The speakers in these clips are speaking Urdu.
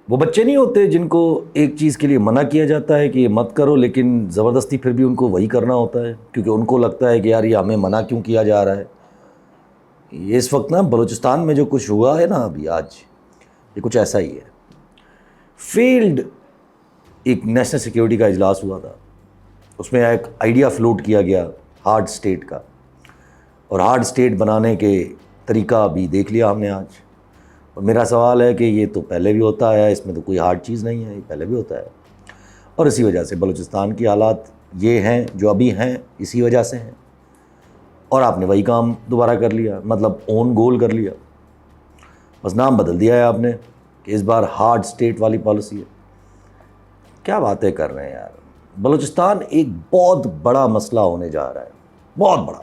وہ بچے نہیں ہوتے جن کو ایک چیز کے لیے منع کیا جاتا ہے کہ یہ مت کرو، لیکن زبردستی پھر بھی ان کو وہی کرنا ہوتا ہے کیونکہ ان کو لگتا ہے کہ یار یہ ہمیں منع کیوں کیا جا رہا ہے۔ یہ اس وقت نا بلوچستان میں جو کچھ ہوا ہے نا ابھی آج، یہ کچھ ایسا ہی ہے۔ فیلڈ ایک نیشنل سیکیورٹی کا اجلاس ہوا تھا، اس میں ایک آئیڈیا فلوٹ کیا گیا ہارڈ اسٹیٹ کا، اور ہارڈ اسٹیٹ بنانے کے طریقہ بھی دیکھ لیا ہم نے آج۔ اور میرا سوال ہے کہ یہ تو پہلے بھی ہوتا ہے، اس میں تو کوئی ہارڈ چیز نہیں ہے، یہ پہلے بھی ہوتا ہے، اور اسی وجہ سے بلوچستان کی حالات یہ ہیں جو ابھی ہیں، اسی وجہ سے ہیں۔ اور آپ نے وہی کام دوبارہ کر لیا، مطلب اون گول کر لیا، بس نام بدل دیا ہے آپ نے کہ اس بار ہارڈ اسٹیٹ والی پالیسی ہے۔ کیا باتیں کر رہے ہیں یار۔ بلوچستان ایک بہت بڑا مسئلہ ہونے جا رہا ہے، بہت بڑا۔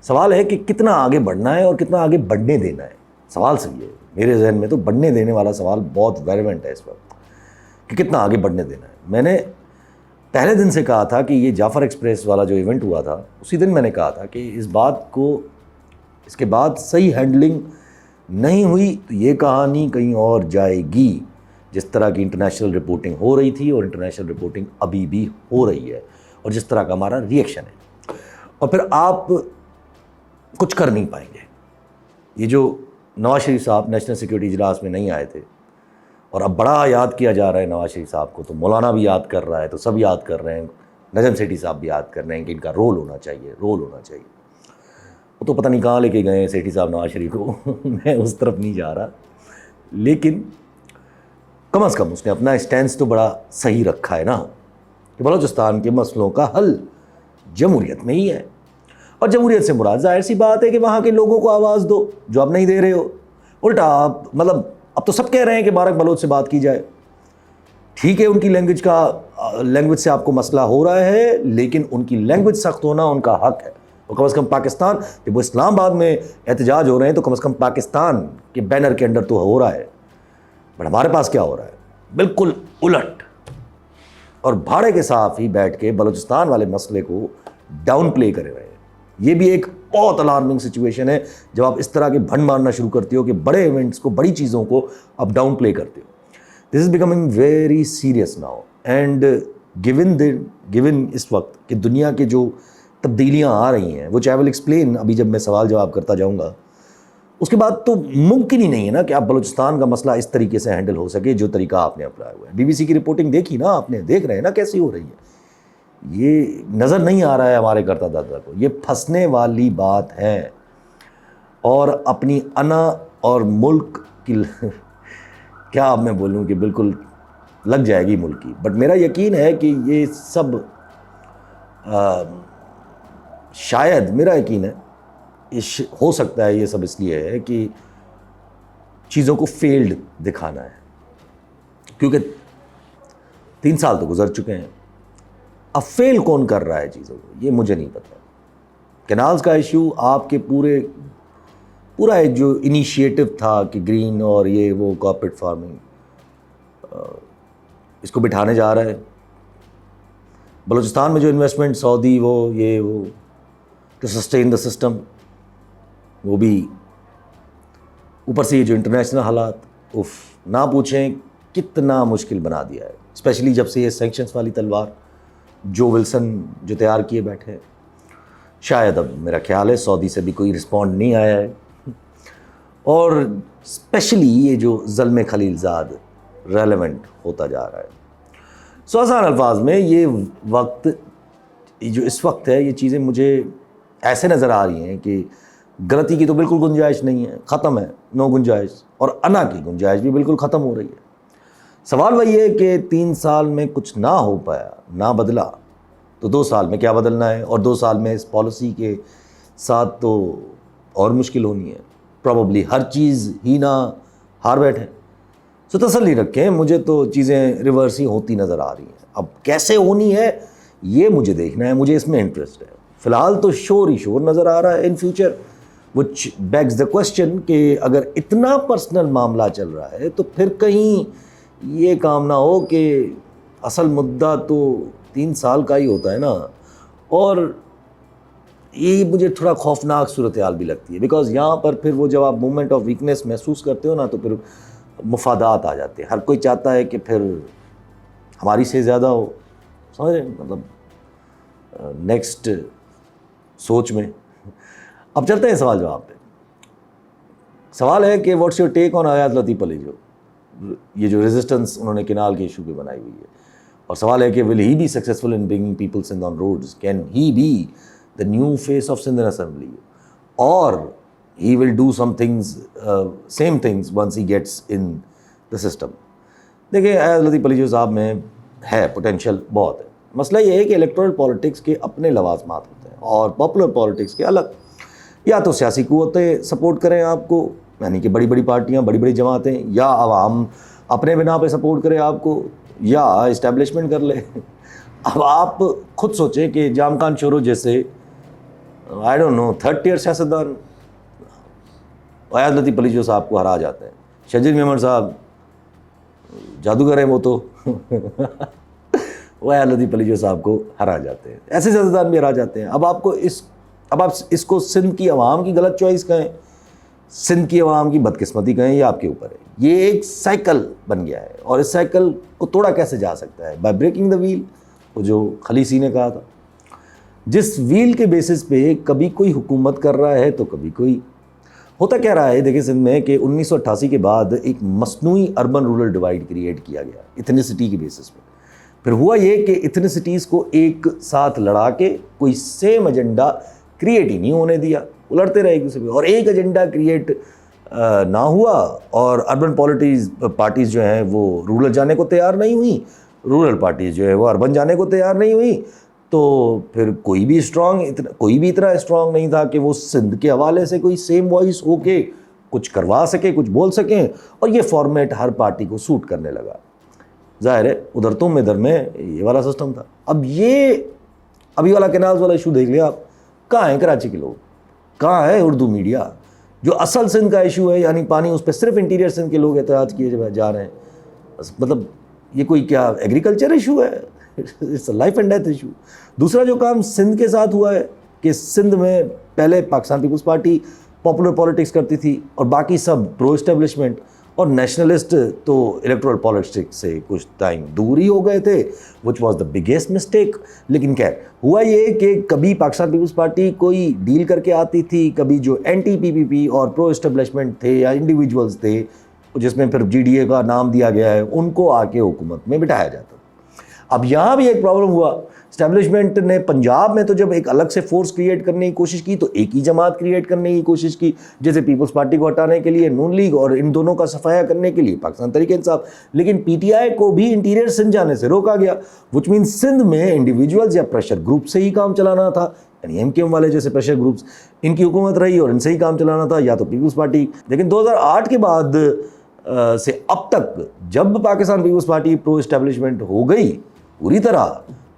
سوال ہے کہ کتنا آگے بڑھنا ہے اور کتنا آگے بڑھنے دینا ہے۔ سوال صحیح ہے، میرے ذہن میں تو بڑھنے دینے والا سوال بہت ریلیونٹ ہے اس وقت کہ کتنا آگے بڑھنے دینا ہے۔ میں نے پہلے دن سے کہا تھا کہ یہ جعفر ایکسپریس والا جو ایونٹ ہوا تھا، اسی دن میں نے کہا تھا کہ اس بات کو اس کے بعد صحیح ہینڈلنگ نہیں ہوئی تو یہ کہانی کہیں اور جائے گی، جس طرح کی انٹرنیشنل رپورٹنگ ہو رہی تھی اور انٹرنیشنل رپورٹنگ ابھی بھی ہو رہی ہے، اور جس طرح کا ہمارا ریئیکشن ہے، اور پھر آپ کچھ کر نہیں پائیں گے۔ یہ جو نواز شریف صاحب نیشنل سیکیورٹی اجلاس میں نہیں آئے تھے، اور اب بڑا یاد کیا جا رہا ہے نواز شریف صاحب کو، تو مولانا بھی یاد کر رہا ہے، تو سب یاد کر رہے ہیں، نجم سیٹھی صاحب بھی یاد کر رہے ہیں کہ ان کا رول ہونا چاہیے، رول ہونا چاہیے۔ وہ تو پتہ نہیں کہاں لے کے گئے ہیں سیٹھی صاحب نواز شریف کو میں اس طرف نہیں جا رہا، لیکن کم از کم اس نے اپنا اسٹینس تو بڑا صحیح رکھا ہے نا کہ بلوچستان کے مسئلوں کا حل جمہوریت میں ہی ہے، اور جمہوریت سے مراد ظاہر سی بات ہے کہ وہاں کے لوگوں کو آواز دو جو آپ نہیں دے رہے ہو۔ الٹا آپ مطلب اب تو سب کہہ رہے ہیں کہ مبارک بلوچ سے بات کی جائے، ٹھیک ہے ان کی لینگویج سے آپ کو مسئلہ ہو رہا ہے، لیکن ان کی لینگویج سخت ہونا ان کا حق ہے۔ اور کم از کم پاکستان، جب وہ اسلام آباد میں احتجاج ہو رہے ہیں تو کم از کم پاکستان کے بینر کے انڈر تو ہو رہا ہے، بٹ ہمارے پاس کیا ہو رہا ہے؟ بالکل الٹ، اور بھاڑے کے صاف ہی بیٹھ کے بلوچستان والے مسئلے کو ڈاؤن پلے کرے رہے ہیں۔ یہ بھی ایک بہت الارمنگ سچویشن ہے جب آپ اس طرح کے بھنڈ مارنا شروع کرتے ہو کہ بڑے ایونٹس کو، بڑی چیزوں کو آپ ڈاؤن پلے کرتے ہو۔ This is becoming very serious now, and given اس وقت کہ دنیا کے جو تبدیلیاں آ رہی ہیں، وہ چاہے ول ایکسپلین ابھی جب میں سوال جواب کرتا جاؤں گا، اس کے بعد تو ممکن ہی نہیں ہے نا کہ آپ بلوچستان کا مسئلہ اس طریقے سے ہینڈل ہو سکے جو طریقہ آپ نے اپنایا ہوا ہے۔ بی بی سی کی رپورٹنگ دیکھی نا آپ نے، دیکھ رہے ہیں نا کیسی ہو رہی ہے۔ یہ نظر نہیں آ رہا ہے ہمارے کرتا دادا کو، یہ پھنسنے والی بات ہے، اور اپنی انا اور ملک کی کیا اب میں بولوں کہ بالکل لگ جائے گی ملک کی، بٹ میرا یقین ہے کہ یہ سب شاید میرا یقین ہے ہو سکتا ہے یہ سب اس لیے ہے کہ چیزوں کو فیلڈ دکھانا ہے، کیونکہ 3 سال تو گزر چکے ہیں۔ اب فیل کون کر رہا ہے چیزوں کو یہ مجھے نہیں پتا۔ کینالز کا ایشو آپ کے پورا ایک جو انیشیٹو تھا کہ گرین اور یہ وہ کارپوریٹ فارمنگ، اس کو بٹھانے جا رہا ہے۔ بلوچستان میں جو انویسٹمنٹ سعودی وہ ٹو سسٹین دا سسٹم، وہ بھی اوپر سے یہ جو انٹرنیشنل حالات نہ پوچھیں کتنا مشکل بنا دیا ہے، اسپیشلی جب سے یہ سینکشنز والی تلوار جو ولسن جو تیار کیے بیٹھے ہیں۔ شاید اب میرا خیال ہے سعودی سے بھی کوئی رسپونڈ نہیں آیا ہے، اور اسپیشلی یہ جو ظلم خلیل زاد ریلیونٹ ہوتا جا رہا ہے۔ سو آسان الفاظ میں یہ وقت جو اس وقت ہے، یہ چیزیں مجھے ایسے نظر آ رہی ہیں کہ غلطی کی تو بالکل گنجائش نہیں ہے، ختم ہے، نو گنجائش، اور انا کی گنجائش بھی بالکل ختم ہو رہی ہے۔ سوال وہی ہے کہ 3 سال میں کچھ نہ ہو پایا، نہ بدلا، تو 2 سال میں کیا بدلنا ہے، اور 2 سال میں اس پالیسی کے ساتھ تو اور مشکل ہونی ہے، پروبیبلی ہر چیز ہی نہ ہار بیٹھے۔ سو تسلی رکھیں، مجھے تو چیزیں ریورس ہی ہوتی نظر آ رہی ہیں، اب کیسے ہونی ہے یہ مجھے دیکھنا ہے، مجھے اس میں انٹرسٹ ہے۔ فی الحال تو شور ہی شور نظر آ رہا ہے۔ ان فیوچر وچ بیگز دا کوسچن کہ اگر اتنا پرسنل معاملہ چل رہا ہے تو پھر کہیں یہ کام نہ ہو کہ اصل مدعا تو 3 سال کا ہی ہوتا ہے نا، اور یہ مجھے تھوڑا خوفناک صورتحال بھی لگتی ہے، بیکاز یہاں پر پھر وہ جب آپ مومنٹ آف ویکنیس محسوس کرتے ہو نا، تو پھر مفادات آ جاتے ہیں. ہر کوئی چاہتا ہے کہ پھر ہماری سے زیادہ ہو, سمجھ رہے ہیں, مطلب نیکسٹ سوچ میں. اب چلتے ہیں سوال جواب پہ. سوال ہے کہ واٹس یور ٹیک آن حیات لطیف علی, یہ جو ریزسٹنس انہوں نے کینال کے ایشو پہ بنائی ہوئی ہے, اور سوال ہے کہ will he be successful in bringing people Sindh on roads, can he be the new face of Sindh assembly, اور he will do some things same things once he gets in the system. دیکھیں حیات لطیف علی صاحب میں ہے پوٹینشیل بہت ہے. مسئلہ یہ ہے کہ الیکٹورل پالیٹکس کے اپنے لوازمات ہوتے ہیں اور پاپولر پالیٹکس کے الگ. یا تو سیاسی قوتیں سپورٹ کریں آپ کو, یعنی کہ بڑی بڑی پارٹیاں, بڑی بڑی جماعتیں, یا عوام اپنے بنا پہ سپورٹ کرے آپ کو, یا اسٹیبلشمنٹ کر لے. اب آپ خود سوچیں کہ جام خان شورو جیسے I don't know third tier سیاستدان حیات لطیف علی صاحب کو ہرا جاتے ہیں. شجر میمن صاحب جادوگر ہیں وہ تو وہ حیات لطیف علی صاحب کو ہرا جاتے ہیں. ایسے سیاستدان بھی ہرا جاتے ہیں. اب آپ اس کو سندھ کی عوام کی غلط چوائس کہیں, سندھ کی عوام کی بدقسمتی کہیں, یہ آپ کے اوپر ہے. یہ ایک سائیکل بن گیا ہے, اور اس سائیکل کو توڑا کیسے جا سکتا ہے؟ بائی بریکنگ دا ویل, وہ جو خلیسی نے کہا تھا. جس ویل کے بیسس پہ کبھی کوئی حکومت کر رہا ہے تو کبھی کوئی. ہوتا کیا رہا ہے دیکھیں سندھ میں کہ 1988 کے بعد ایک مصنوعی اربن رورل ڈیوائڈ کریٹ کیا گیا ایتھنیسٹی کے بیسس پہ. پھر ہوا یہ کہ ایتھنیسٹیز کو ایک ساتھ لڑا کے کوئی سیم ایجنڈا کریٹ ہی نہیں ہونے دیا, لڑتے رہے ایک دوسرے پہ, اور ایک ایجنڈا کریٹ نہ ہوا, اور اربن پارٹیز جو ہیں وہ رورل جانے کو تیار نہیں ہوئیں, رورل پارٹیز جو ہے وہ اربن جانے کو تیار نہیں ہوئیں. تو پھر کوئی بھی اتنا اسٹرانگ نہیں تھا کہ وہ سندھ کے حوالے سے کوئی سیم وائس ہو کے کچھ کروا سکے, کچھ بول سکیں, اور یہ فارمیٹ ہر پارٹی کو سوٹ کرنے لگا. ظاہر ہے ادھر تم ادھر میں یہ والا سسٹم تھا. اب یہ ابھی والا کینالز والا ایشو دیکھ لیا آپ, کہاں ہیں کراچی کے لوگ, کہاں ہے اردو میڈیا؟ جو اصل سندھ کا ایشو ہے یعنی پانی, اس پہ صرف انٹیریئر سندھ کے لوگ احتجاج کیے جا رہے ہیں. مطلب یہ کوئی کیا ایگریکلچر ایشو ہے؟ It's a life and death issue. دوسرا جو کام سندھ کے ساتھ ہوا ہے کہ سندھ میں پہلے پاکستان پیپلز پارٹی پاپولر پالیٹکس کرتی تھی, اور باقی سب پرو اسٹیبلشمنٹ اور نیشنلسٹ تو الیکٹورل پالیٹکس سے کچھ ٹائم دور ہی ہو گئے تھے, which was the biggest mistake. لیکن خیر ہوا یہ کہ کبھی پاکستان پیپلز پارٹی کوئی ڈیل کر کے آتی تھی, کبھی جو اینٹی پی پی پی اور پرو اسٹیبلشمنٹ تھے یا انڈیویجولز تھے, جس میں پھر جی ڈی اے کا نام دیا گیا ہے, ان کو آ کے حکومت میں بٹھایا جاتا. اب یہاں بھی ایک پرابلم ہوا. اسٹیبلشمنٹ نے پنجاب میں تو جب ایک الگ سے فورس کریٹ کرنے کی کوشش کی تو ایک ہی جماعت کریٹ کرنے کی کوشش کی, جیسے پیپلز پارٹی کو ہٹانے کے لیے نون لیگ, اور ان دونوں کا صفایا کرنے کے لیے پاکستان تحریک انصاف. لیکن پی ٹی آئی کو بھی انٹیریئر سندھ جانے سے روکا گیا, وچ مینس سندھ میں انڈیویجولز یا پریشر گروپ سے ہی کام چلانا تھا, یعنی ایم کیو ایم والے جیسے پریشر گروپس, ان کی حکومت رہی اور ان سے ہی کام چلانا تھا, یا تو پیپلز پارٹی. لیکن 2008 کے بعد سے اب تک جب پاکستان پیپلز پارٹی پرو اسٹیبلشمنٹ ہو گئی پوری طرح,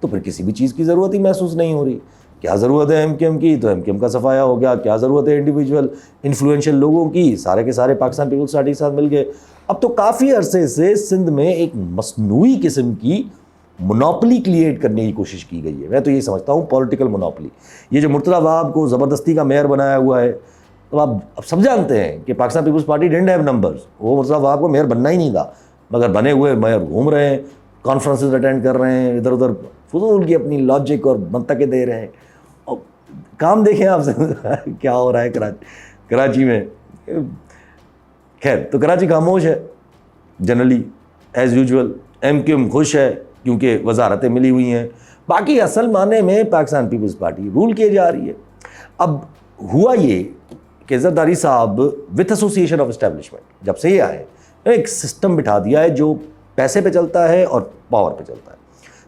تو پھر کسی بھی چیز کی ضرورت ہی محسوس نہیں ہو رہی. کیا ضرورت ہے ایم کیو ایم کی, تو ایم کیو ایم کا صفایا ہو گیا. کیا ضرورت ہے انڈیویجول انفلوئنشل لوگوں کی, سارے کے سارے پاکستان پیپلز پارٹی کے ساتھ مل گئے. اب تو کافی عرصے سے سندھ میں ایک مصنوعی قسم کی مونوپلی کریٹ کرنے کی کوشش کی گئی ہے. میں تو یہ سمجھتا ہوں پولیٹیکل مونوپلی. یہ جو مرتضیٰ وہاب کو زبردستی کا میئر بنایا ہوا ہے, تو آپ اب سب جانتے ہیں کہ Pakistan Peoples Party didn't have numbers, وہ مرتضیٰ وہاب کو میئر بننا ہی نہیں تھا, مگر بنے ہوئے میئر گھوم رہے ہیں, کانفرنسز اٹینڈ کر رہے ہیں, ادھر ادھر فضول کی اپنی لاجک اور منطقیں دے رہے ہیں. اور کام دیکھیں آپ سے کیا ہو رہا ہے کراچی میں. خیر تو کراچی خاموش ہے generally as usual. M Q M خوش ہے کیونکہ وزارتیں ملی ہوئی ہیں. باقی اصل معنی میں پاکستان پیپلز پارٹی رول کیے جا رہی ہے. اب ہوا یہ کہ زرداری صاحب وتھ ایسوسیشن آف اسٹیبلشمنٹ جب سے یہ آئے, ایک سسٹم بٹھا دیا ہے جو پیسے پہ چلتا ہے اور پاور پہ چلتا ہے.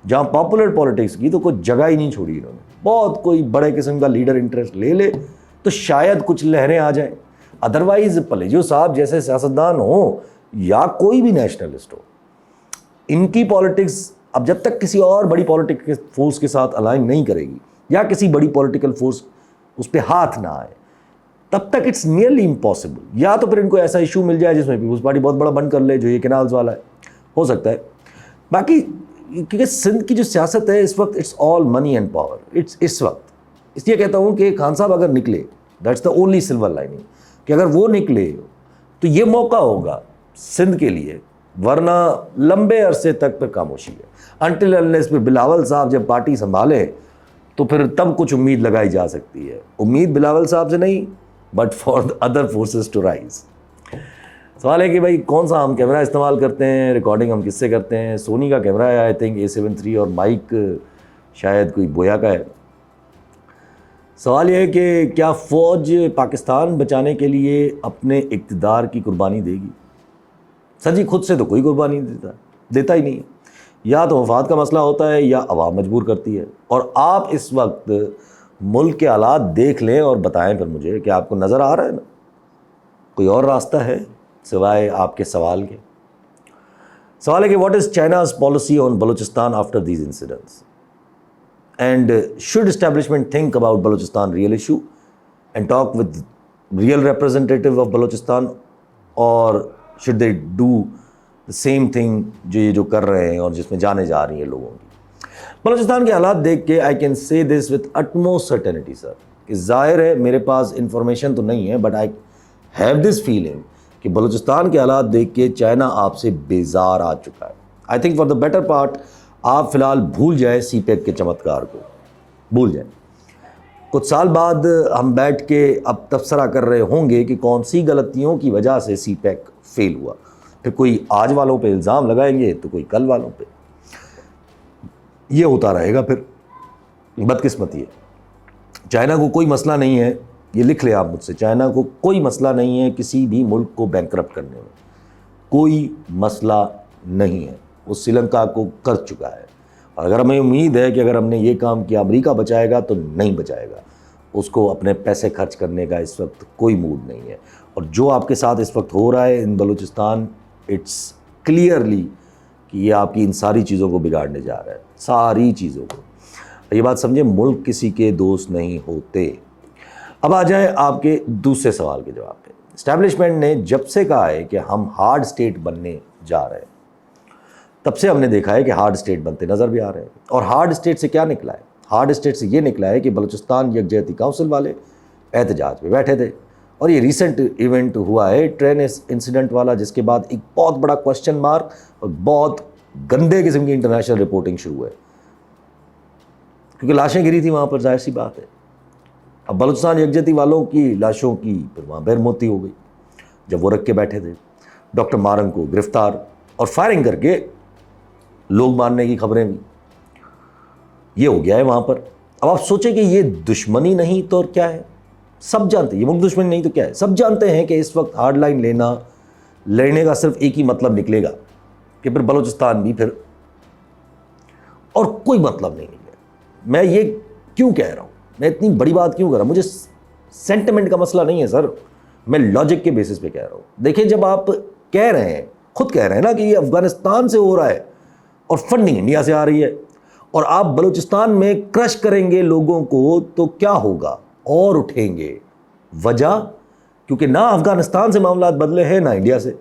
جہاں پاپولر پالیٹکس کی تو کوئی جگہ ہی نہیں چھوڑی انہوں نے. بہت کوئی بڑے قسم کا لیڈر انٹرسٹ لے تو شاید کچھ لہریں آ جائیں. ادروائز پلیجو صاحب جیسے سیاستدان ہوں یا کوئی بھی نیشنلسٹ ہو, ان کی پالیٹکس اب جب تک کسی اور بڑی پالیٹیکل فورس کے ساتھ الائن نہیں کرے گی یا کسی بڑی پولیٹیکل فورس اس پہ ہاتھ نہ آئے, تب تک اٹس نیئرلی امپاسبل. یا تو پھر ان کو ایسا ایشو مل جائے جس میں پیپلز پارٹی بہت بڑا بند کر لے, جو یہ کینالز والا ہے, ہو سکتا ہے. باقی کیونکہ سندھ کی جو سیاست ہے اس وقت it's all money and power. اس وقت اس لیے کہتا ہوں کہ خان صاحب اگر نکلے, that's the only silver lining, کہ اگر وہ نکلے تو یہ موقع ہوگا سندھ کے لیے, ورنہ لمبے عرصے تک پھر خاموشی ہے. انٹل انلیس پھر بلاول صاحب جب پارٹی سنبھالیں تو پھر تب کچھ امید لگائی جا سکتی ہے. امید بلاول صاحب سے نہیں, but for other forces to rise. سوال ہے کہ بھائی کون سا ہم کیمرہ استعمال کرتے ہیں, ریکارڈنگ ہم کس سے کرتے ہیں؟ سونی کا کیمرہ ہے آئی تھنک A7III, اور مائک شاید کوئی بویا کا ہے. سوال یہ ہے کہ کیا فوج پاکستان بچانے کے لیے اپنے اقتدار کی قربانی دے گی؟ سر جی خود سے تو کوئی قربانی نہیں دیتا ہی نہیں ہے. یا تو مفاد کا مسئلہ ہوتا ہے یا عوام مجبور کرتی ہے. اور آپ اس وقت ملک کے حالات دیکھ لیں اور بتائیں پھر مجھے کہ آپ کو نظر آ رہا ہے نا کوئی اور راستہ ہے سوائے آپ کے سوال کے. سوال ہے کہ what is China's policy on Balochistan after these incidents, and should establishment think about Balochistan real issue and talk with real representative of Balochistan, اور should they do the same thing جو یہ جو کر رہے ہیں اور جس میں جانے جا رہی ہیں لوگوں کی. بلوچستان کے حالات دیکھ کے I can say this with utmost certainty sir, کہ ظاہر ہے میرے پاس انفارمیشن تو نہیں ہے, but I have this feeling کہ بلوچستان کے حالات دیکھ کے چائنا آپ سے بیزار آ چکا ہے. I think for the better part آپ فی الحال بھول جائیں سی پیک کے چمتکار کو, بھول جائیں. کچھ سال بعد ہم بیٹھ کے اب تبصرہ کر رہے ہوں گے کہ کون سی غلطیوں کی وجہ سے سی پیک فیل ہوا. پھر کوئی آج والوں پہ الزام لگائیں گے تو کوئی کل والوں پہ. یہ ہوتا رہے گا. پھر بدقسمتی ہے. چائنا کو کوئی مسئلہ نہیں ہے, یہ لکھ لیں آپ مجھ سے, چائنا کو کوئی مسئلہ نہیں ہے کسی بھی ملک کو بینکرپٹ کرنے میں, کوئی مسئلہ نہیں ہے. وہ سری لنکا کو کر چکا ہے, اور اگر ہمیں امید ہے کہ اگر ہم نے یہ کام کیا امریکہ بچائے گا, تو نہیں بچائے گا. اس کو اپنے پیسے خرچ کرنے کا اس وقت کوئی موڈ نہیں ہے. اور جو آپ کے ساتھ اس وقت ہو رہا ہے ان بلوچستان, اٹس کلیئرلی کہ یہ آپ کی ان ساری چیزوں کو بگاڑنے جا رہا ہے, ساری چیزوں کو. یہ بات سمجھیں, ملک کسی کے دوست نہیں ہوتے. اب آ جائیں آپ کے دوسرے سوال کے جواب پہ. اسٹیبلشمنٹ نے جب سے کہا ہے کہ ہم ہارڈ اسٹیٹ بننے جا رہے ہیں, تب سے ہم نے دیکھا ہے کہ ہارڈ اسٹیٹ بنتے نظر بھی آ رہے ہیں. اور ہارڈ اسٹیٹ سے کیا نکلا ہے؟ ہارڈ اسٹیٹ سے یہ نکلا ہے کہ بلوچستان یکجہتی کونسل والے احتجاج پہ بیٹھے تھے, اور یہ ریسنٹ ایونٹ ہوا ہے ٹرین انسیڈنٹ والا, جس کے بعد ایک بہت بڑا کوشچن مارک اور بہت گندے قسم کی انٹرنیشنل رپورٹنگ شروع ہے, کیونکہ لاشیں گری تھیں وہاں پر, ظاہر سی بات ہے. اب بلوچستان یکجہتی والوں کی لاشوں کی پھر وہاں بیر موتی ہو گئی جب وہ رکھ کے بیٹھے تھے. ڈاکٹر مارنگ کو گرفتار اور فائرنگ کر کے لوگ مارنے کی خبریں بھی, یہ ہو گیا ہے وہاں پر. اب آپ سوچیں کہ یہ دشمنی نہیں تو اور کیا ہے؟ سب جانتے ہیں یہ ملک دشمنی نہیں تو کیا ہے. سب جانتے ہیں کہ اس وقت ہارڈ لائن لڑنے کا صرف ایک ہی مطلب نکلے گا کہ پھر بلوچستان بھی, پھر اور کوئی مطلب نہیں نکلے. میں یہ کیوں کہہ رہا ہوں, میں اتنی بڑی بات کیوں کر رہا ہوں؟ مجھے سینٹیمنٹ کا مسئلہ نہیں ہے سر, میں لاجک کے بیسس پہ کہہ رہا ہوں. دیکھیں جب آپ کہہ رہے ہیں, خود کہہ رہے ہیں نا کہ یہ افغانستان سے ہو رہا ہے اور فنڈنگ انڈیا سے آ رہی ہے, اور آپ بلوچستان میں کرش کریں گے لوگوں کو, تو کیا ہوگا؟ اور اٹھیں گے. وجہ کیونکہ نہ افغانستان سے معاملات بدلے ہیں نہ انڈیا سے.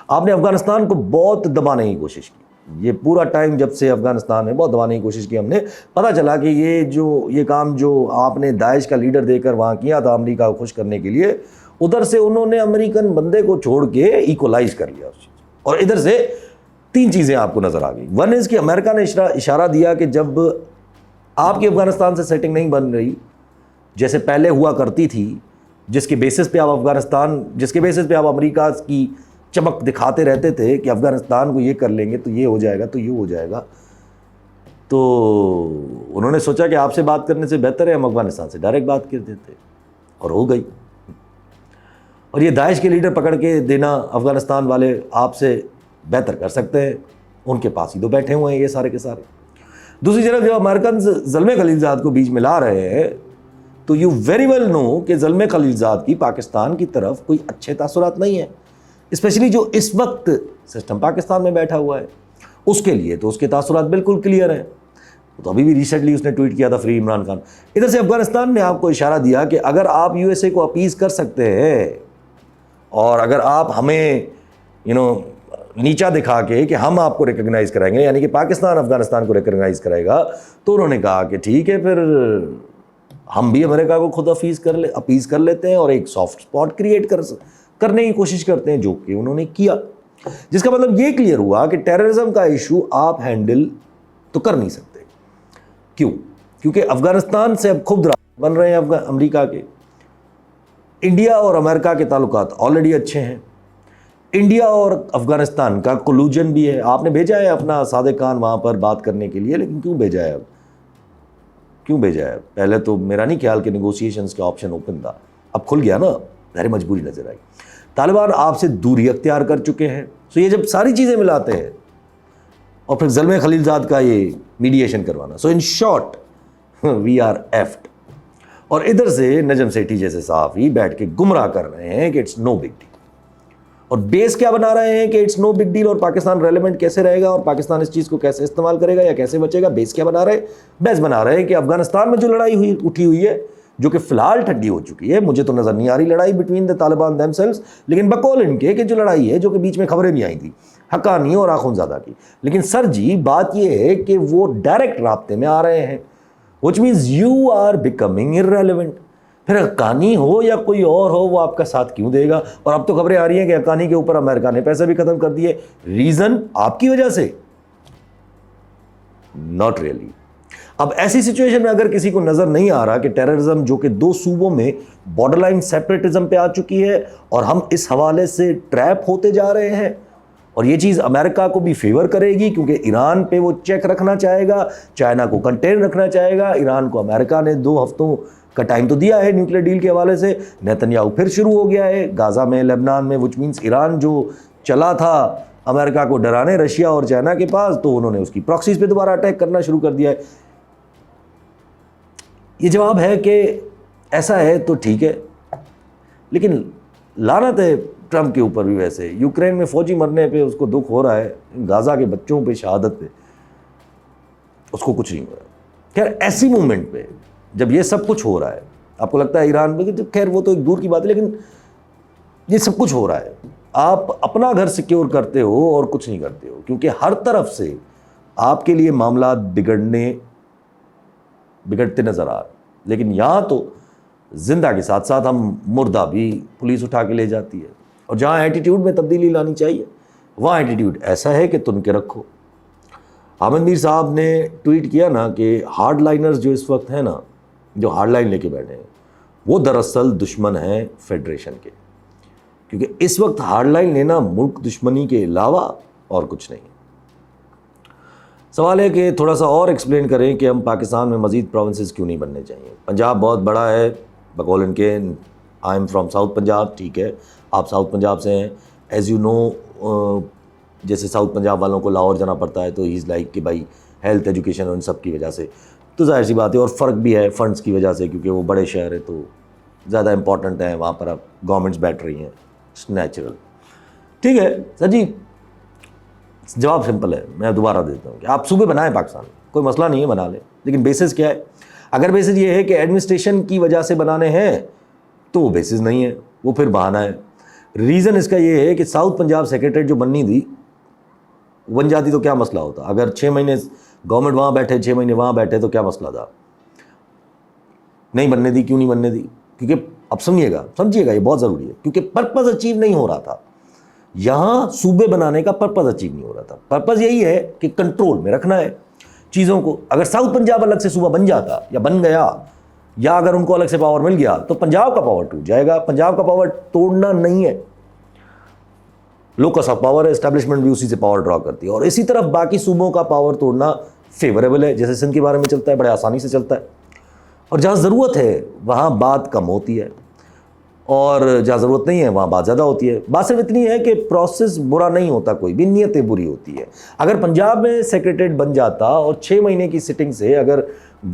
آپ نے افغانستان کو بہت دبانے کی کوشش کی, یہ پورا ٹائم جب سے افغانستان میں بہت دبانے کی کوشش کی ہم نے. پتہ چلا کہ یہ کام جو آپ نے داعش کا لیڈر دے کر وہاں کیا تھا امریکہ کو خوش کرنے کے لیے, ادھر سے انہوں نے امریکن بندے کو چھوڑ کے ایکولائز کر لیا اس چیز. اور ادھر سے تین چیزیں آپ کو نظر آ گئی. ون از کہ امریکہ نے اشارہ دیا کہ جب آپ کی افغانستان سے سیٹنگ نہیں بن رہی جیسے پہلے ہوا کرتی تھی, جس کے بیسس پہ آپ امریکہ کی چمک دکھاتے رہتے تھے کہ افغانستان کو یہ کر لیں گے تو یہ ہو جائے گا, تو یہ ہو جائے گا, تو انہوں نے سوچا کہ آپ سے بات کرنے سے بہتر ہے ہم افغانستان سے ڈائریکٹ بات کر دیتے, اور ہو گئی. اور یہ داعش کے لیڈر پکڑ کے دینا افغانستان والے آپ سے بہتر کر سکتے ہیں, ان کے پاس ہی تو بیٹھے ہوئے ہیں یہ سارے کے سارے. دوسری طرف جب امریکنز زلمے خلیلزاد کو بیچ میں لا رہے ہیں, تو یو ویری ویل نو کہ زلمے خلیلزاد کی پاکستان کی طرف کوئی اچھے تاثرات نہیں ہیں, اسپیشلی جو اس وقت سسٹم پاکستان میں بیٹھا ہوا ہے اس کے لیے تو اس کے تاثرات بالکل کلیئر ہیں. تو ابھی بھی ریسنٹلی اس نے ٹویٹ کیا تھا فری عمران خان. ادھر سے افغانستان نے آپ کو اشارہ دیا کہ اگر آپ یو ایس اے کو اپیز کر سکتے ہیں, اور اگر آپ ہمیں نیچا دکھا کے کہ ہم آپ کو ریکگنائز کرائیں گے, یعنی کہ پاکستان افغانستان کو ریکگنائز کرے گا, تو انہوں نے کہا کہ ٹھیک ہے پھر ہم بھی امریکہ کو خود اپیز کر لیتے ہیں اور ایک سافٹ اسپاٹ کریٹ کرنے کی کوشش کرتے ہیں, جو کہ انہوں نے کیا. جس کا مطلب یہ کلیئر ہوا کہ ٹیررزم کا ایشو آپ ہینڈل تو کر نہیں سکتے. کیوں؟ کیونکہ افغانستان سے اب خود بن رہے ہیں امریکہ کے. انڈیا اور امریکہ کے تعلقات آلریڈی اچھے ہیں. انڈیا اور افغانستان کا کولوجن بھی ہے. آپ نے بھیجا ہے اپنا صادق خان وہاں پر بات کرنے کے لیے, لیکن کیوں بھیجا ہے اب؟ کیوں بھیجا ہے؟ پہلے تو میرا نہیں خیال کہ نیگوسیشنز کا آپشن اوپن تھا, اب کھل گیا نا, ظاہر مجبوری نظر آئی. طالبان آپ سے دوری اختیار کر چکے ہیں. سو یہ جب ساری چیزیں ملاتے ہیں اور پھر زلمے خلیلزاد کا یہ میڈیشن کروانا, سو ان شارٹ وی آر ایفڈ. اور ادھر سے نجم سیٹھی جیسے صحافی بیٹھ کے گمراہ کر رہے ہیں کہ اٹس نو بگ ڈیل, اور بیس کیا بنا رہے ہیں کہ اٹس نو بگ ڈیل, اور پاکستان ریلیونٹ کیسے رہے گا اور پاکستان اس چیز کو کیسے استعمال کرے گا یا کیسے بچے گا. بیس کیا بنا رہے ہیں؟ بیس بنا رہے ہیں کہ افغانستان میں جو لڑائی اٹھی ہوئی ہے, جو کہ فی الحال ٹھنڈی ہو چکی ہے, مجھے تو نظر نہیں آ رہی لڑائی between the Taliban them selves, لیکن بقول ان کے کہ جو لڑائی ہے, جو کہ بیچ میں خبریں بھی آئی تھیں حقانی اور آخون زادہ کی, لیکن سر جی بات یہ ہے کہ وہ ڈائریکٹ رابطے میں آ رہے ہیں, which means you are becoming irrelevant. پھر حقانی ہو یا کوئی اور ہو, وہ آپ کا ساتھ کیوں دے گا؟ اور اب تو خبریں آ رہی ہیں کہ حقانی کے اوپر امریکہ نے پیسے بھی ختم کر دیے. ریزن آپ کی وجہ سے؟ Not really. اب ایسی سچویشن میں اگر کسی کو نظر نہیں آ رہا کہ ٹیررزم جو کہ 2 صوبوں میں بارڈر لائن سیپریٹزم پہ آ چکی ہے اور ہم اس حوالے سے ٹریپ ہوتے جا رہے ہیں, اور یہ چیز امریکہ کو بھی فیور کرے گی کیونکہ ایران پہ وہ چیک رکھنا چاہے گا, چائنا کو کنٹین رکھنا چاہے گا. ایران کو امریکہ نے 2 ہفتوں کا ٹائم تو دیا ہے نیوکلیر ڈیل کے حوالے سے. نیتنیاہو پھر شروع ہو گیا ہے غازہ میں, لبنان میں, وچ مینس ایران جو چلا تھا امریکہ کو ڈرانے رشیا اور چائنا کے پاس, تو انہوں نے اس کی پراکسیز پہ دوبارہ اٹیک کرنا شروع کر دیا ہے. یہ جواب ہے کہ ایسا ہے تو ٹھیک ہے, لیکن لعنت ہے ٹرمپ کے اوپر بھی. ویسے یوکرین میں فوجی مرنے پہ اس کو دکھ ہو رہا ہے, غازہ کے بچوں پہ شہادت پہ اس کو کچھ نہیں ہو رہا. خیر ایسی مومنٹ پہ جب یہ سب کچھ ہو رہا ہے, آپ کو لگتا ہے ایران میں, خیر وہ تو ایک دور کی بات ہے, لیکن یہ سب کچھ ہو رہا ہے, آپ اپنا گھر سیکیور کرتے ہو اور کچھ نہیں کرتے ہو, کیونکہ ہر طرف سے آپ کے لیے معاملات بگڑتے نظر آ رہے. لیکن یہاں تو زندہ کے ساتھ ساتھ ہم مردہ بھی پولیس اٹھا کے لے جاتی ہے, اور جہاں ایٹیٹیوڈ میں تبدیلی لانی چاہیے وہاں ایٹیٹیوڈ ایسا ہے کہ تن کے رکھو. احمد میر صاحب نے ٹویٹ کیا نا کہ ہارڈ لائنرز جو اس وقت ہیں نا, جو ہارڈ لائن لے کے بیٹھے ہیں, وہ دراصل دشمن ہیں فیڈریشن کے, کیونکہ اس وقت ہارڈ لائن لینا ملک دشمنی کے علاوہ اور کچھ نہیں. سوال ہے کہ تھوڑا سا اور ایکسپلین کریں کہ ہم پاکستان میں مزید پروونسز کیوں نہیں بننے چاہیے. پنجاب بہت بڑا ہے بقول ان کے, I am from south Punjab, ٹھیک ہے آپ ساؤتھ پنجاب سے ہیں, ایز یو نو جیسے ساؤتھ پنجاب والوں کو لاہور جانا پڑتا ہے, تو ہی از لائک کہ بھائی ہیلتھ ایجوکیشن اور ان سب کی وجہ سے, تو ظاہر سی بات ہے, اور فرق بھی ہے فنڈس کی وجہ سے, کیونکہ وہ بڑے شہر ہے تو زیادہ امپورٹنٹ ہیں وہاں پر, اب گورنمنٹس بیٹھ رہی ہیں, اٹس نیچرل. ٹھیک ہے سر جی, جواب سمپل ہے, میں دوبارہ دیتا ہوں کہ آپ صوبے بنائیں پاکستان, کوئی مسئلہ نہیں ہے بنا لیں, لیکن بیسس کیا ہے؟ اگر بیسس یہ ہے کہ ایڈمنسٹریشن کی وجہ سے بنانے ہیں تو وہ بیسس نہیں ہے, وہ پھر بہانہ ہے. ریزن اس کا یہ ہے کہ ساؤتھ پنجاب سیکریٹریٹ جو بننی تھی بن جاتی تو کیا مسئلہ ہوتا؟ اگر 6 مہینے گورنمنٹ وہاں بیٹھے, 6 مہینے وہاں بیٹھے, تو کیا مسئلہ تھا؟ نہیں بننے دی. کیوں نہیں بننے دی؟ کیونکہ اب سمجھیے گا یہ بہت ضروری ہے, کیونکہ پرپز اچیو نہیں ہو رہا تھا. یہاں صوبے بنانے کا پرپز اچیو نہیں ہو رہا تھا. پرپز یہی ہے کہ کنٹرول میں رکھنا ہے چیزوں کو. اگر ساؤتھ پنجاب الگ سے صوبہ بن جاتا یا بن گیا, یا اگر ان کو الگ سے پاور مل گیا, تو پنجاب کا پاور ٹوٹ جائے گا. پنجاب کا پاور توڑنا نہیں ہے, لوکس آف پاور ہے, اسٹیبلشمنٹ بھی اسی سے پاور ڈرا کرتی ہے, اور اسی طرف باقی صوبوں کا پاور توڑنا فیوریبل ہے, جیسے سندھ کے بارے میں چلتا ہے, بڑے آسانی سے چلتا ہے. اور جہاں ضرورت ہے وہاں بات کم ہوتی ہے, اور جہاں ضرورت نہیں ہے وہاں بات زیادہ ہوتی ہے. بات صرف اتنی ہے کہ پروسیس برا نہیں ہوتا, کوئی بھی نیتیں بری ہوتی ہے. اگر پنجاب میں سیکریٹریٹ بن جاتا اور 6 مہینے کی سٹنگ سے اگر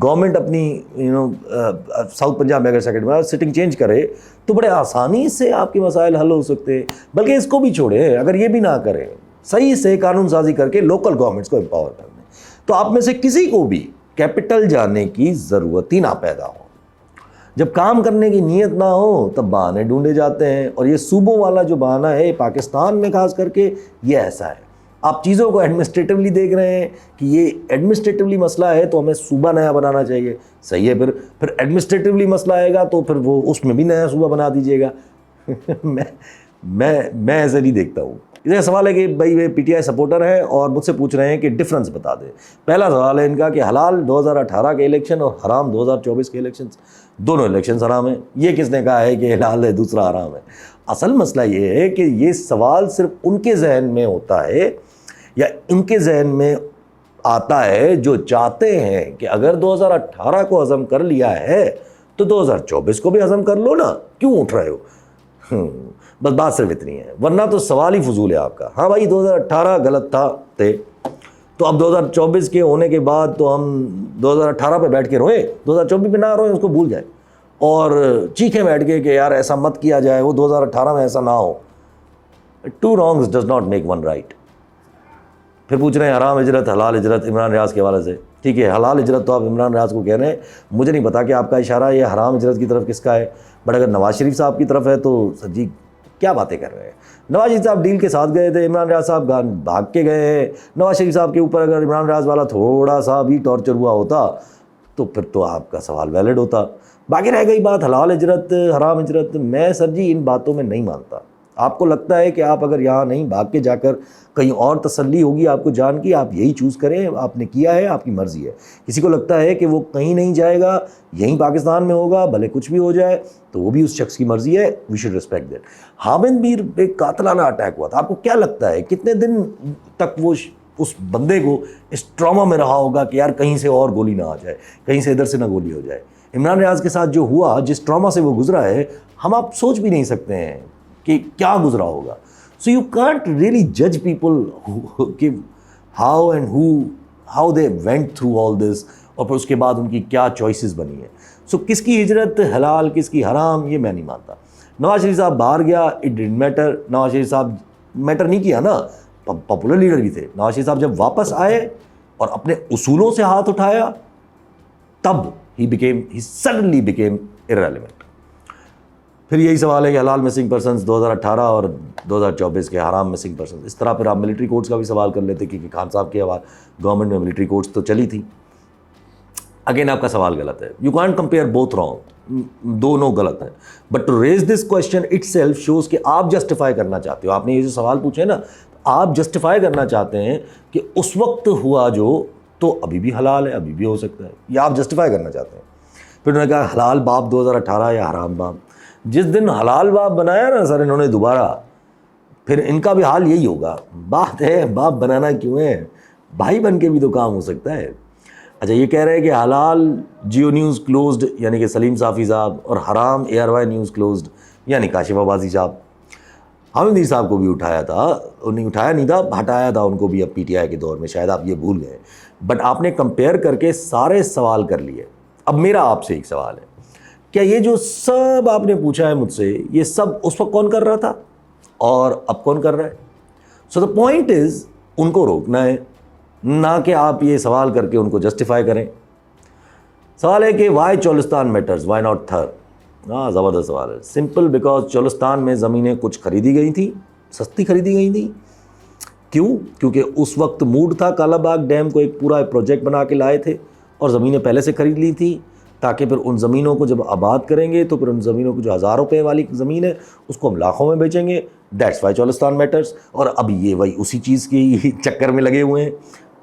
گورنمنٹ اپنی ساؤتھ پنجاب میں اگر سیکریٹری سٹنگ چینج کرے, تو بڑے آسانی سے آپ کے مسائل حل ہو سکتے ہیں. بلکہ اس کو بھی چھوڑے, اگر یہ بھی نہ کریں, صحیح سے قانون سازی کر کے لوکل گورنمنٹس کو امپاور کر دیں, تو آپ میں سے کسی کو بھی کیپٹل جانے کی ضرورت ہی نہ پیدا ہو. جب کام کرنے کی نیت نہ ہو تب بہانے ڈھونڈے جاتے ہیں, اور یہ صوبوں والا جو بہانہ ہے پاکستان میں خاص کر کے یہ ایسا ہے. آپ چیزوں کو ایڈمنسٹریٹولی دیکھ رہے ہیں کہ یہ ایڈمنسٹریٹولی مسئلہ ہے تو ہمیں صوبہ نیا بنانا چاہیے, صحیح ہے, پھر ایڈمنسٹریٹولی مسئلہ آئے گا تو پھر وہ اس میں بھی نیا صوبہ بنا دیجیے گا. میں ایسے نہیں دیکھتا ہوں. اس کا سوال ہے کہ بھائی وہ پی ٹی آئی سپورٹر ہیں اور مجھ سے پوچھ رہے ہیں کہ ڈفرینس بتا دیں. پہلا سوال ہے ان کا کہ حلال 2018 کے الیکشن اور حرام 2024 کے الیکشنز، دونوں الیکشنز حرام ہیں. یہ کس نے کہا ہے کہ حلال ہے دوسرا حرام ہے؟ اصل مسئلہ یہ ہے کہ یہ سوال صرف ان کے ذہن میں ہوتا ہے یا ان کے ذہن میں آتا ہے جو چاہتے ہیں کہ اگر 2018 کو ہضم کر لیا ہے تو 2024 کو بھی ہضم کر لو نا، کیوں اٹھ رہے ہو؟ بس بات صرف اتنی ہے، ورنہ تو سوال ہی فضول ہے آپ کا. ہاں بھائی 2018 غلط تھے تو اب 2024 کے ہونے کے بعد تو ہم 2018 پہ بیٹھ کے روئیں، 2024 پہ نہ روئیں، اس کو بھول جائیں اور چیخیں بیٹھ کے کہ یار ایسا مت کیا جائے، وہ 2018 میں ایسا نہ ہو. Two wrongs does not make one right. پھر پوچھ رہے ہیں حرام ہجرت حلال ہجرت عمران ریاض کے حوالے سے. ٹھیک ہے، حلال ہجرت تو آپ عمران ریاض کو کہہ رہے ہیں، مجھے نہیں پتا کہ آپ کا اشارہ یہ حرام ہجرت کی طرف کس کا ہے، بٹ اگر نواز شریف صاحب کی طرف ہے تو سر جی کیا باتیں کر رہے ہیں. نواز شریف صاحب ڈیل کے ساتھ گئے تھے، عمران ریاض صاحب بھاگ کے گئے ہیں. نواز شریف صاحب کے اوپر اگر عمران ریاض والا تھوڑا سا بھی ٹارچر ہوا ہوتا تو پھر تو آپ کا سوال ویلڈ ہوتا. باقی رہ گئی بات حلال ہجرت حرام ہجرت، میں سر جی ان باتوں میں نہیں مانتا. آپ کو لگتا ہے کہ آپ اگر یہاں نہیں بھاگ کے جا کر کہیں اور تسلی ہوگی آپ کو جان کی، آپ یہی چوز کریں، آپ نے کیا ہے، آپ کی مرضی ہے. کسی کو لگتا ہے کہ وہ کہیں نہیں جائے گا، یہیں پاکستان میں ہوگا بھلے کچھ بھی ہو جائے، تو وہ بھی اس شخص کی مرضی ہے. We should respect that. Hamid Mir پہ قاتلانہ اٹیک ہوا تھا، آپ کو کیا لگتا ہے کتنے دن تک وہ اس بندے کو اس ٹراما میں رہا ہوگا کہ یار کہیں سے اور گولی نہ آ جائے، کہیں سے ادھر سے نہ گولی ہو جائے. عمران ریاض کے ساتھ جو ہوا، جس ٹراما سے وہ گزرا ہے، ہم آپ سوچ بھی نہیں سکتے ہیں کہ کیا گزرا ہوگا. سو یو کانٹ ریئلی جج پیپل کہ how they went through all this, اور پھر اس کے بعد ان کی کیا چوائسیز بنی ہیں. سو کس کی ہجرت حلال کس کی حرام یہ میں نہیں مانتا. نواز شریف صاحب باہر گیا، it didn't metre. Nawaz Sharif صاحب میٹر نہیں کیا نا، پاپولر لیڈر بھی تھے. نواز شریف صاحب جب واپس آئے اور اپنے اصولوں سے ہاتھ اٹھایا تب he suddenly became irrelevant. پھر یہی سوال ہے کہ حلال مسنگ پرسنز 2018 اور 2024 کے حرام مسنگ پرسنز. اس طرح پھر آپ ملٹری کورٹس کا بھی سوال کر لیتے کیونکہ خان صاحب کی گورنمنٹ میں ملٹری کورٹس تو چلی تھی. اگین آپ کا سوال غلط ہے. You can't compare both wrong, دونوں غلط ہیں. But to raise this question itself shows کہ آپ جسٹیفائی کرنا چاہتے ہو. آپ نے یہ جو سوال پوچھے نا، آپ جسٹیفائی کرنا چاہتے ہیں کہ اس وقت ہوا جو تو ابھی بھی حلال ہے، ابھی بھی ہو سکتا ہے، یہ آپ جسٹیفائی کرنا چاہتے ہیں. پھر انہوں نے کہا حلال باب 2018 یا حرام باب. جس دن حلال باب بنایا نا سر انہوں نے دوبارہ، پھر ان کا بھی حال یہی ہوگا. بات ہے باب بنانا کیوں ہے، بھائی بن کے بھی تو کام ہو سکتا ہے. اچھا یہ کہہ رہے ہیں کہ حلال جیو نیوز کلوزڈ یعنی کہ سلیم صافی صاحب، اور حرام ARY نیوز کلوزڈ یعنی کاشف عباسی صاحب. حامد میر صاحب کو بھی اٹھایا تھا، انہیں اٹھایا نہیں تھا، ہٹایا تھا ان کو بھی اب PTI کے دور میں، شاید آپ یہ بھول گئے. بٹ آپ نے کمپیئر کر کے سارے سوال کر لیے. اب میرا آپ سے ایک سوال ہے، کیا یہ جو سب آپ نے پوچھا ہے مجھ سے، یہ سب اس وقت کون کر رہا تھا اور اب کون کر رہا ہے؟ سو دا پوائنٹ از ان کو روکنا ہے، نہ کہ آپ یہ سوال کر کے ان کو جسٹیفائی کریں. سوال ہے کہ why Cholistan matters, why not Thar. ہاں زبردست سوال ہے. سمپل، بیکاز چولستان میں زمینیں کچھ خریدی گئی تھیں، سستی خریدی گئی تھیں. کیوں؟ کیونکہ اس وقت موڈ تھا کالا باغ ڈیم کو ایک پورا پروجیکٹ بنا کے لائے تھے اور زمینیں پہلے سے خرید لی تھیں تاکہ پھر ان زمینوں کو جب آباد کریں گے تو پھر ان زمینوں کو جو 1000 روپے والی زمین ہے اس کو ہم لاکھوں میں بیچیں گے. That's why Cholistan matters. اور اب یہ وہی اسی چیز کی چکر میں لگے ہوئے ہیں،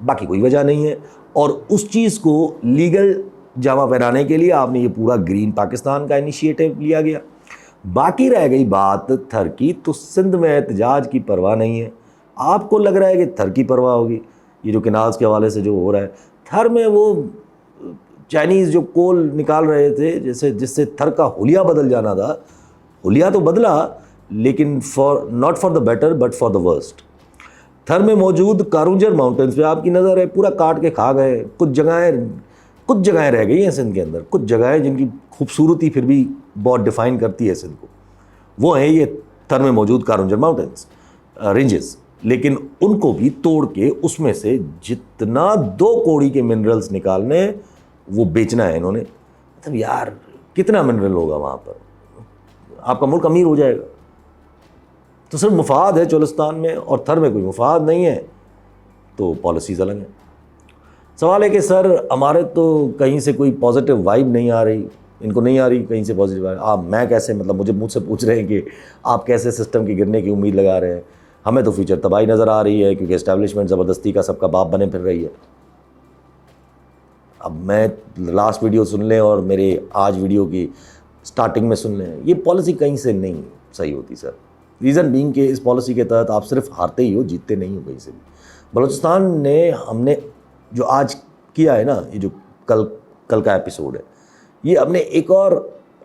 باقی کوئی وجہ نہیں ہے. اور اس چیز کو لیگل جامہ پہنانے کے لیے آپ نے یہ پورا گرین پاکستان کا انیشیٹو لیا گیا. باقی رہ گئی بات تھر کی، تو سندھ میں احتجاج کی پرواہ نہیں ہے. آپ کو لگ رہا ہے کہ تھر کی پرواہ ہوگی، یہ جو کنالز کے حوالے سے جو ہو رہا ہے. تھر میں وہ چائنیز جو کول نکال رہے تھے جس سے تھر کا حلیہ بدل جانا تھا، حلیہ تو بدلا لیکن not for the better but for the worst. Thar میں موجود کارونجر ماؤنٹینس پہ آپ کی نظر ہے پورا کاٹ کے کھا گئے. کچھ جگہیں رہ گئی ہیں سندھ کے اندر، کچھ جگہیں جن کی خوبصورتی پھر بھی بہت ڈیفائن کرتی ہے سندھ کو، وہ ہیں یہ تھر میں موجود کارونجر ماؤنٹینس رینجز. لیکن ان کو بھی توڑ کے اس میں سے جتنا 2 کوڑی کے منرلز نکالنے وہ بیچنا ہے انہوں نے. مطلب یار کتنا منرل ہوگا وہاں پر، آپ کا ملک امیر ہو جائے گا. تو صرف مفاد ہے چولستان میں اور تھر میں کوئی مفاد نہیں ہے، تو پالیسیز الگ ہیں. سوال ہے کہ سر ہمارے تو کہیں سے کوئی پازیٹیو وائب نہیں آ رہی، ان کو نہیں آ رہی کہیں سے پازیٹیو وائب. میں کیسے، مطلب مجھ سے پوچھ رہے ہیں کہ آپ کیسے سسٹم کے گرنے کی امید لگا رہے ہیں. ہمیں تو فیوچر تباہی نظر آ رہی ہے کیونکہ اسٹیبلشمنٹ زبردستی کا سب کا باپ بنے پھر رہی ہے. اب میں لاسٹ ویڈیو سن لیں اور میرے آج ویڈیو کی سٹارٹنگ میں سن لیں, یہ پالیسی کہیں سے نہیں صحیح ہوتی سر. ریزن بینگ کہ اس پالیسی کے تحت آپ صرف ہارتے ہی ہو, جیتتے نہیں ہو کہیں سے بھی. بلوچستان نے ہم نے جو آج کیا ہے نا, یہ جو کل کا ایپیسوڈ ہے, یہ ہم نے ایک اور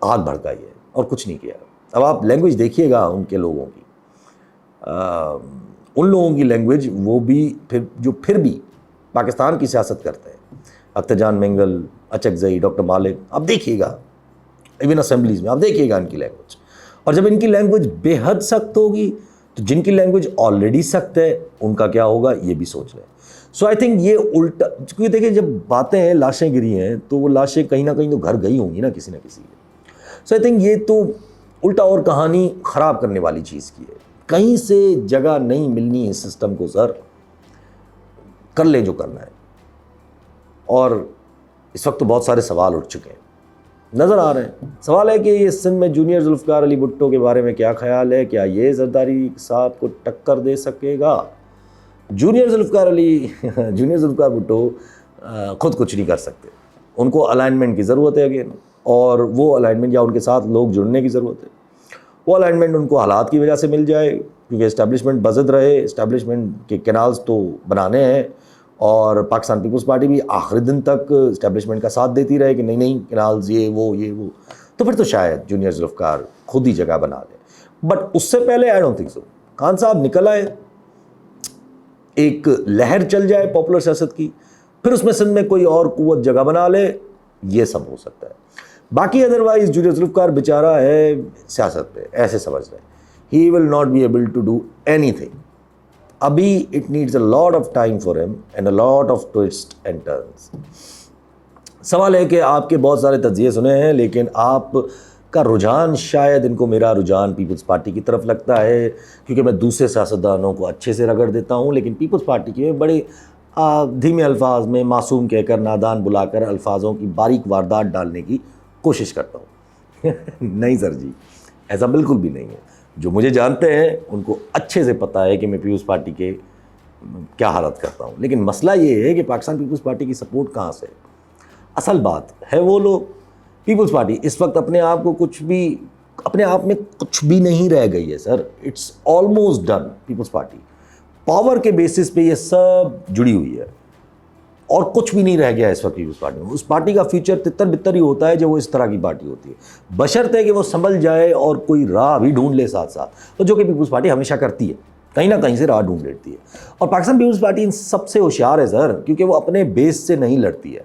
آگ بھڑکائی ہے اور کچھ نہیں کیا. اب آپ لینگویج دیکھیے گا ان کے لوگوں کی, ان لوگوں کی لینگویج, وہ بھی پھر بھی پاکستان کی سیاست کرتے ہیں. اختر جان مینگل, اچکزئی, ڈاکٹر مالک, آپ دیکھیے گا ایون اسمبلیز میں آپ دیکھیے گا ان کی لینگویج. اور جب ان کی لینگویج بے حد سخت ہوگی تو جن کی لینگویج آلریڈی سخت ہے ان کا کیا ہوگا یہ بھی سوچ لیں. سو آئی تھنک یہ الٹا, کیونکہ دیکھیں جب باتیں ہیں لاشیں گری ہیں تو وہ لاشیں کہیں نہ کہیں تو گھر گئی ہوں گی نا کسی نہ کسی کے. سو آئی تھنک یہ تو الٹا اور کہانی خراب کرنے والی چیز کی ہے. کہیں سے جگہ نہیں ملنی ہے سسٹم کو سر, کر لیں جو کرنا ہے. اور اس وقت تو بہت سارے سوال اٹھ چکے ہیں, نظر آ رہے ہیں. سوال ہے کہ یہ سندھ میں جونیئر ذوالفقار علی بھٹو کے بارے میں کیا خیال ہے, کیا یہ زرداری صاحب کو ٹکر دے سکے گا؟ جونیئر ذوالفقار بھٹو خود کچھ نہیں کر سکتے, ان کو الائنمنٹ کی ضرورت ہے اگین, اور وہ الائنمنٹ یا ان کے ساتھ لوگ جڑنے کی ضرورت ہے. وہ الائنمنٹ ان کو حالات کی وجہ سے مل جائے کیونکہ اسٹیبلشمنٹ بزد رہے, اسٹیبلشمنٹ کے کینالز تو بنانے ہیں, اور پاکستان پیپلز پارٹی بھی آخری دن تک اسٹیبلشمنٹ کا ساتھ دیتی رہے کہ نہیں کینالز یہ وہ, تو پھر تو شاید جونیئر ذوالفقار خود ہی جگہ بنا لیں. بٹ اس سے پہلے I don't think so. Khan صاحب نکل آئے, ایک لہر چل جائے پاپولر سیاست کی, پھر اس میں سندھ میں کوئی اور قوت جگہ بنا لے, یہ سب ہو سکتا ہے. باقی ادروائز جونیئر ذوالفقار بیچارہ ہے سیاست پہ, ایسے سمجھ رہے ہیں he will not be able to do anything. ابھی it needs a lot of time for ہم and a lot of twists and turns. سوال ہے کہ آپ کے بہت سارے تجزیے سنے ہیں, لیکن آپ کا رجحان, شاید ان کو میرا رجحان پیپلز پارٹی کی طرف لگتا ہے کیونکہ میں دوسرے سیاستدانوں کو اچھے سے رگڑ دیتا ہوں, لیکن پیپلز پارٹی کے بڑے دھیمے الفاظ میں معصوم کہہ کر, نادان بلا کر الفاظوں کی باریک واردات ڈالنے کی کوشش کرتا ہوں. نہیں سر جی, ایسا بالکل بھی نہیں ہے. جو مجھے جانتے ہیں ان کو اچھے سے پتہ ہے کہ میں پیپلز پارٹی کے کیا حالت کرتا ہوں. لیکن مسئلہ یہ ہے کہ پاکستان پیپلز پارٹی کی سپورٹ کہاں سے ہے. اصل بات ہے وہ لوگ, پیپلز پارٹی اس وقت اپنے آپ میں کچھ بھی نہیں رہ گئی ہے sir. It's almost done. Peoples Party power کے بیسس پہ یہ سب جڑی ہوئی ہے اور کچھ بھی نہیں رہ گیا اس وقت پیپلز پارٹی میں. اس پارٹی کا فیوچر تتر بتر ہی ہوتا ہے جب وہ اس طرح کی پارٹی ہوتی ہے, بشرط ہے کہ وہ سنبھل جائے اور کوئی راہ بھی ڈھونڈ لے ساتھ ساتھ, تو جو کہ پیپلز پارٹی ہمیشہ کرتی ہے, کہیں نہ کہیں سے راہ ڈھونڈ لیتی ہے. اور پاکستان پیپلز پارٹی ان سب سے ہوشیار ہے سر, کیونکہ وہ اپنے بیس سے نہیں لڑتی ہے.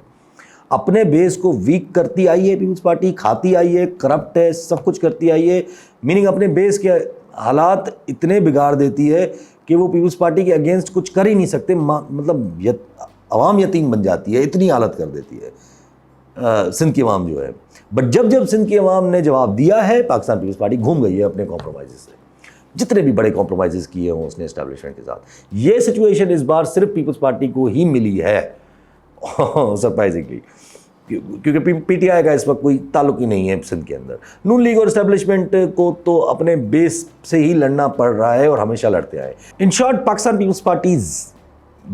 اپنے بیس کو ویک کرتی آئی ہے پیپلز پارٹی, کھاتی آئی ہے, کرپٹ ہے, سب کچھ کرتی آئی ہے. میننگ اپنے بیس کے حالات اتنے بگاڑ دیتی ہے کہ وہ پیپلز پارٹی کے اگینسٹ کچھ کر ہی نہیں سکتے. مطلب عوام یتیم بن جاتی ہے, اتنی حالت کر دیتی ہے سندھ کی عوام جو ہے. بٹ جب سندھ کی عوام نے جواب دیا ہے, پاکستان پیپلز پارٹی گھوم گئی ہے اپنے کمپرومائزز سے. جتنے بھی بڑے کمپرومائزز کیے ہوں اس نے اسٹیبلشمنٹ کے ساتھ. یہ سچویشن اس بار صرف پیپلز پارٹی کو ہی ملی ہے سرپرائزنگلی, کیونکہ پی ٹی آئی کا اس وقت کوئی تعلق ہی نہیں ہے سندھ کے اندر. نون لیگ اور اسٹیبلشمنٹ کو تو اپنے بیس سے ہی لڑنا پڑ رہا ہے اور ہمیشہ لڑتے آئے. ان شارٹ پاکستان پیپلز پارٹی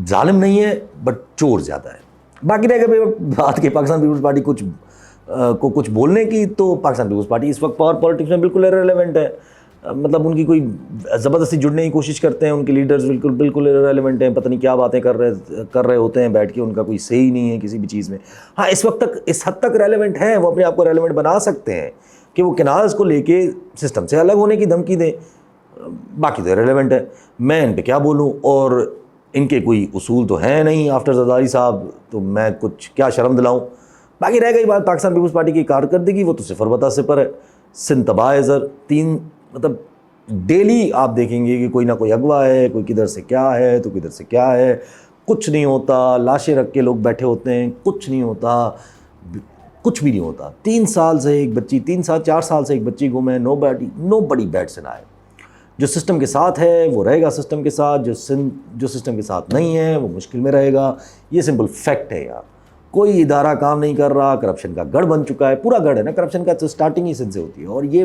ظالم نہیں ہے بٹ چور زیادہ ہے. باقی رہ گئے بات کہ پاکستان پیپلز پارٹی کچھ بولنے کی, تو پاکستان پیپلز پارٹی اس وقت پاور پالیٹکس میں بالکل ارریلیونٹ ہے. مطلب ان کی کوئی زبردستی جڑنے کی کوشش کرتے ہیں, ان کے لیڈرز بالکل ارریلیونٹ ہیں, پتہ نہیں کیا باتیں کر رہے ہوتے ہیں بیٹھ کے, ان کا کوئی صحیح نہیں ہے کسی بھی چیز میں. ہاں اس وقت تک اس حد تک ریلیونٹ ہیں, وہ اپنے آپ کو ریلیونٹ بنا سکتے ہیں کہ وہ کنالز کو لے کے سسٹم سے الگ ہونے کی دھمکی دیں. باقی تو ریلیونٹ ہے, میں ان پہ کیا بولوں. اور ان کے کوئی اصول تو ہیں نہیں آفٹر زرداری صاحب, تو میں کچھ کیا شرم دلاؤں. باقی رہ گئی بات پاکستان پیپلز پارٹی کی کارکردگی, وہ تو صفر بتا صفر ہے. سندھ تباہ ہے سر. مطلب ڈیلی آپ دیکھیں گے کہ کوئی نہ کوئی اغوا ہے, کوئی کدھر سے کیا ہے تو کدھر سے کیا ہے. کچھ نہیں ہوتا, لاشیں رکھ کے لوگ بیٹھے ہوتے ہیں, کچھ نہیں ہوتا, کچھ بھی نہیں ہوتا. 3 سال سے ایک بچی, 4 سال سے ایک بچی گم ہے. نو بڈی بیٹس ان آئے. جو سسٹم کے ساتھ ہے وہ رہے گا سسٹم کے ساتھ, جو سسٹم کے ساتھ نہیں ہے وہ مشکل میں رہے گا. یہ سمپل فیکٹ ہے یار. کوئی ادارہ کام نہیں کر رہا, کرپشن کا گڑھ بن چکا ہے. پورا گڑھ ہے نا کرپشن کا, تو اسٹارٹنگ ہی سندھ سے ہوتی ہے. اور یہ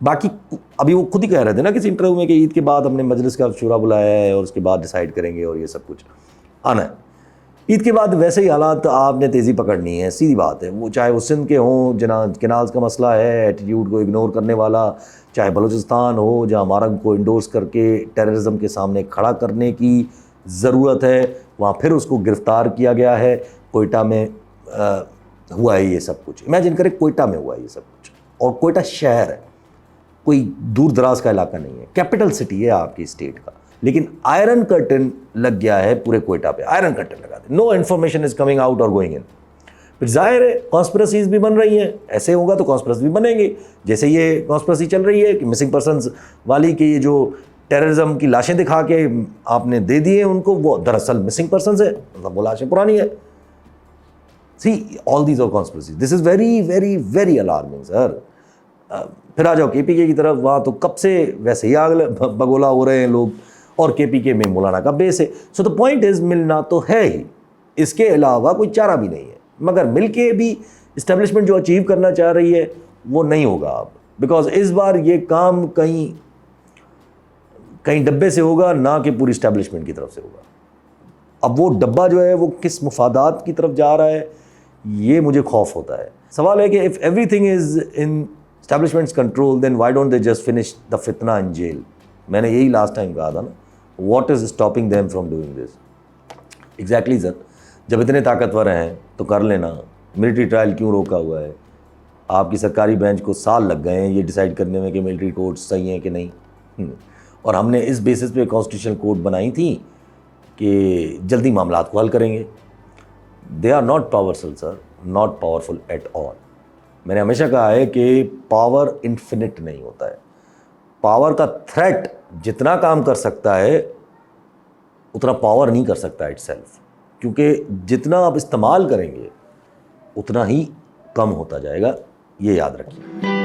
باقی ابھی وہ خود ہی کہہ رہے تھے نا کسی انٹرویو میں کہ عید کے بعد ہم نے مجلس کا شورا بلایا ہے اور اس کے بعد ڈیسائیڈ کریں گے اور یہ سب کچھ آنا ہے. عید کے بعد ویسے ہی حالات آپ نے تیزی پکڑنی ہے, سیدھی بات ہے. وہ چاہے وہ سندھ کے ہوں جہاں کنالز کا مسئلہ ہے, ایٹیٹیوڈ کو اگنور کرنے والا, چاہے بلوچستان ہو جہاں ہمارا کو انڈورس کر کے ٹیررزم کے سامنے کھڑا کرنے کی ضرورت ہے, وہاں پھر اس کو گرفتار کیا گیا ہے. کوئٹہ میں ہوا ہے یہ سب کچھ, امیجن کریں کوئٹہ میں ہوا ہے یہ سب کچھ, اور کوئٹہ شہر ہے, کوئی دور دراز کا علاقہ نہیں ہے, کیپٹل سٹی ہے آپ کی اسٹیٹ کا, لیکن آئرن کرٹن لگ گیا ہے پورے کوئٹہ پہ, آئرن کرٹن لگا دیں, نو انفارمیشن از کمنگ آؤٹ اور گوئنگ ان. پھر ظاہر ہے کانسپریسیز بھی بن رہی ہیں, ایسے ہوگا تو کانسپریسی بھی بنیں گی. جیسے یہ کانسپریسی چل رہی ہے کہ مسنگ پرسنز والی کہ یہ جو ٹیررزم کی لاشیں دکھا کے آپ نے دے دیے ان کو, وہ دراصل مسنگ پرسنز ہے, مطلب وہ لاشیں پرانی ہے. See all these are conspiracies, this is very very very alarming sir. پھر آ جاؤ کے پی کے کی طرف, وہاں تو کب سے ویسے ہی آگ بگولا ہو رہے ہیں لوگ, اور کے پی کے میں مولانا کا بیس ہے. سو دا پوائنٹ از ملنا تو ہے ہی, اس کے علاوہ کوئی چارہ بھی نہیں ہے, مگر مل کے بھی اسٹیبلشمنٹ جو اچیو کرنا چاہ رہی ہے وہ نہیں ہوگا اب, بیکاز اس بار یہ کام کہیں ڈبے سے ہوگا نہ کہ پوری اسٹیبلشمنٹ کی طرف سے ہوگا. اب وہ ڈبہ جو ہے وہ کس مفادات کی طرف جا رہا ہے یہ مجھے خوف ہوتا ہے. سوال ہے کہ if everything is in establishment's control then why don't they just finish the fitna in jail. میں نے یہی لاسٹ ٹائم کہا تھا نا, what is stopping them from doing this. exactly sir, جب اتنے طاقتور ہیں تو کر لینا. ملٹری ٹرائل کیوں روکا ہوا ہے؟ آپ کی سرکاری بینچ کو سال لگ گئے ہیں یہ ڈیسائیڈ کرنے میں کہ ملٹری کورٹ صحیح ہیں کہ نہیں, اور ہم نے اس بیسس پہ کانسٹیٹیوشنل کورٹ بنائی تھی کہ جلدی معاملات کو حل کریں گے. They are not powerful sir, not powerful at all. میں نے ہمیشہ کہا ہے کہ پاور انفینٹ نہیں ہوتا ہے. پاور کا تھریٹ جتنا کام کر سکتا ہے اتنا پاور نہیں کر سکتا اٹ سیلف, کیونکہ جتنا آپ استعمال کریں گے اتنا ہی کم ہوتا جائے گا, یہ یاد رکھیے.